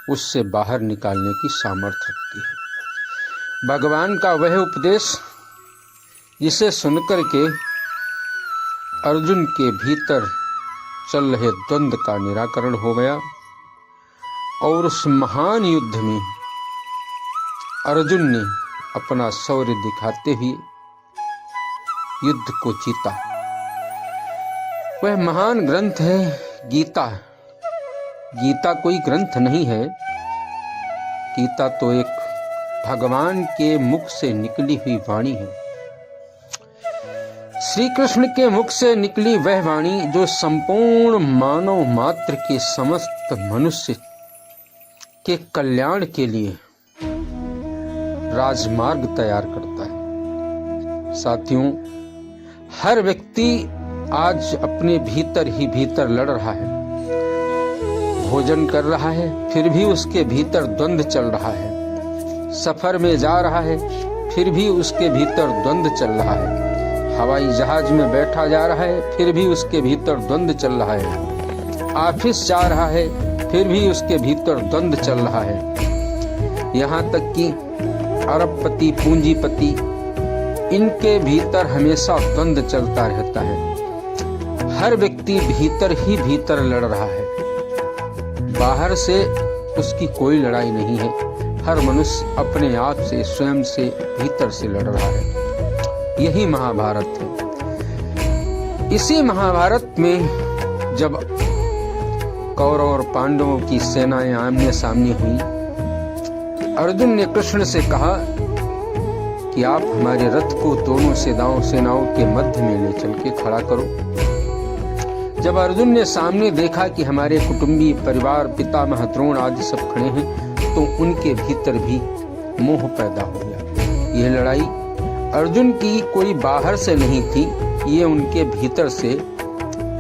उससे बाहर निकालने की सामर्थ्य रखती है। भगवान का वह उपदेश जिसे सुनकर के अर्जुन के भीतर चल रहे द्वंद्व का निराकरण हो गया और उस महान युद्ध में अर्जुन ने अपना शौर्य दिखाते हुए युद्ध को जीता। वह महान ग्रंथ है गीता। गीता कोई ग्रंथ नहीं है, गीता तो एक भगवान के मुख से निकली हुई वाणी है। श्री कृष्ण के मुख से निकली वह वाणी जो संपूर्ण मानव मात्र के समस्त मनुष्य के कल्याण के लिए राजमार्ग तैयार करता है। साथियों, हर व्यक्ति आज अपने भीतर ही भीतर लड़ रहा है। भोजन कर रहा है फिर भी उसके भीतर द्वंद्व चल रहा है। सफर में जा रहा है फिर भी उसके भीतर द्वंद्व चल रहा है। हवाई जहाज में बैठा जा रहा है फिर भी उसके भीतर द्वंद्व चल रहा है। ऑफिस जा रहा है फिर भी उसके भीतर द्वंद्व चल रहा है। यहाँ तक कि अरबपति पूंजीपति इनके भीतर हमेशा द्वंद्व चलता रहता है। हर व्यक्ति भीतर ही भीतर लड़ रहा है, बाहर से उसकी कोई लड़ाई नहीं है। हर मनुष्य अपने आप से स्वयं से भीतर से लड़ रहा है। यही महाभारत है। इसी महाभारत में जब कौरव और पांडवों की सेनाएं आमने सामने हुई, अर्जुन ने कृष्ण से कहा कि आप हमारे रथ को दोनों सेनाओं के मध्य में ले चल के खड़ा करो। जब अर्जुन ने सामने देखा कि हमारे कुटुंबी परिवार पितामह द्रोण आदि सब खड़े हैं, तो उनके भीतर भी मोह पैदा हो गया। यह लड़ाई अर्जुन की कोई बाहर से नहीं थी, ये उनके भीतर से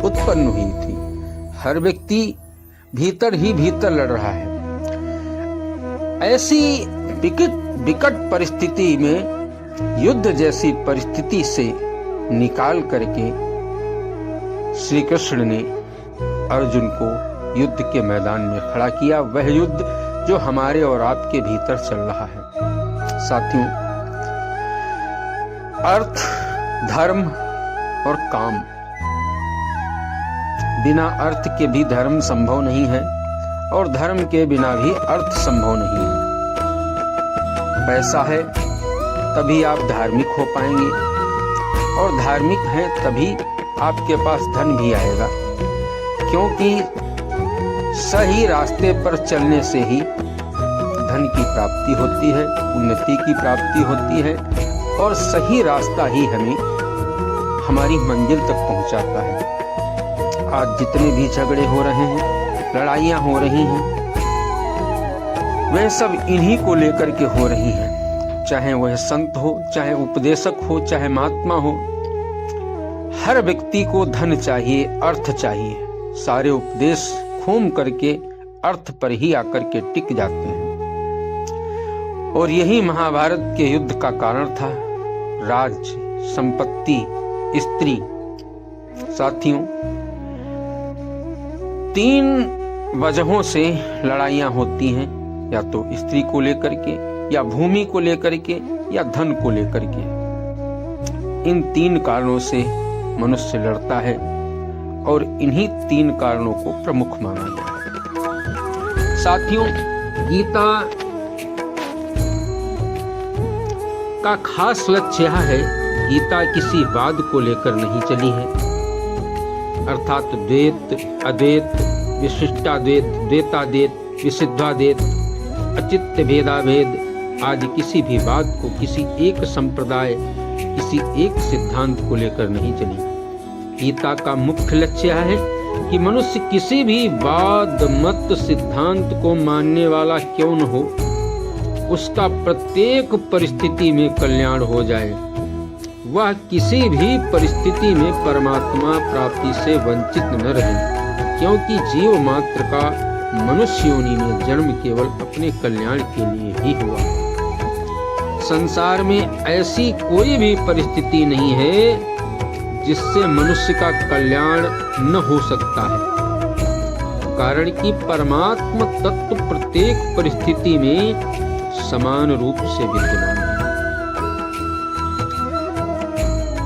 उत्पन्न हुई थी। हर व्यक्ति भीतर ही भीतर लड़ रहा है। ऐसी विकट परिस्थिति में युद्ध जैसी परिस्थिति से निकाल करके श्री कृष्ण ने अर्जुन को युद्ध के मैदान में खड़ा किया। वह युद्ध जो हमारे और आपके भीतर चल रहा है। साथियों, अर्थ, धर्म और काम, बिना अर्थ के भी धर्म संभव नहीं है और धर्म के बिना भी अर्थ संभव नहीं है। पैसा है तभी आप धार्मिक हो पाएंगे और धार्मिक हैं तभी आपके पास धन भी आएगा, क्योंकि सही रास्ते पर चलने से ही धन की प्राप्ति होती है, उन्नति की प्राप्ति होती है और सही रास्ता ही हमें हमारी मंजिल तक पहुंचाता है। आज जितने भी झगड़े हो रहे हैं, लड़ाइयां हो रही हैं, वह सब इन्हीं को लेकर के हो रही हैं। चाहे वह संत हो, चाहे उपदेशक हो, चाहे महात्मा हो, हर व्यक्ति को धन चाहिए, अर्थ चाहिए। सारे उपदेश घूम करके अर्थ पर ही आकर के टिक जाते हैं और यही महाभारत के युद्ध का कारण था। राज्य, संपत्ति, स्त्री। साथियों, 3 वजहों से लड़ाइयां होती हैं, या तो स्त्री को लेकर के, या भूमि को लेकर के, या धन को लेकर के। इन 3 कारणों से मनुष्य लड़ता है और इन्हीं 3 कारणों को प्रमुख माना गया है। साथियों, गीता का खास लक्ष्य यह है, गीता किसी वाद को लेकर नहीं चली है, अर्थात द्वैत, अद्वैत, विशिष्टाद्वैत, द्वैताद्वैत, विसिद्धाद्वैत, अचित्य भेदाभेद आदि किसी भी बात को किसी एक संप्रदाय, किसी एक सिद्धांत को लेकर नहीं चली। गीता का मुख्य लक्ष्य है कि मनुष्य किसी भी वाद, मत, सिद्धांत को मानने वाला क्यों न हो, उसका प्रत्येक परिस्थिति में कल्याण हो जाए। वह किसी भी परिस्थिति में परमात्मा प्राप्ति से वंचित न रहे, क्योंकि जीव मात्र का मनुष्य योनि में जन्म केवल अपने कल्याण के लिए ही हुआ। संसार में ऐसी कोई भी परिस्थिति नहीं है जिससे मनुष्य का कल्याण न हो सकता है। कारण कि परमात्मा तत्व प्रत्येक परिस्थिति में समान रूप से विद्यमान है।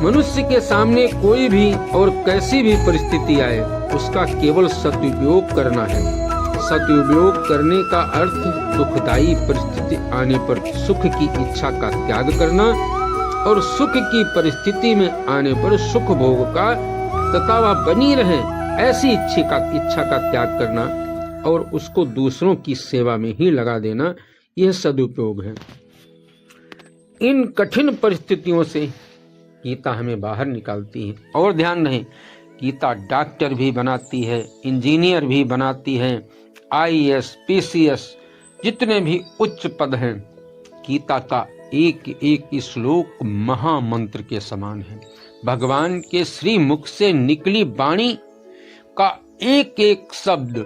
मनुष्य के सामने कोई भी और कैसी भी परिस्थिति आए, उसका केवल सदुपयोग करना है। सदुपयोग करने का अर्थ दुखदायी परिस्थिति आने पर सुख की इच्छा का त्याग करना और सुख की परिस्थिति में आने पर सुख भोग का तथा वह बनी रहे ऐसी इच्छा का त्याग करना और उसको दूसरों की सेवा में ही लगा देना, यह सदुपयोग है। इन कठिन परिस्थितियों से गीता हमें बाहर निकालती है। और ध्यान रहे, गीता डॉक्टर भी बनाती है, इंजीनियर भी बनाती है, IAS, PCS जितने भी उच्च पद हैं, गीता का एक एक श्लोक महामंत्र के समान है। भगवान के श्री मुख से निकली वाणी का एक एक शब्द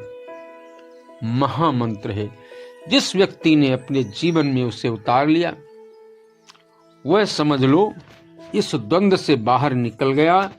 महामंत्र है। जिस व्यक्ति ने अपने जीवन में उसे उतार लिया, वह समझ लो इस द्वंद्व से बाहर निकल गया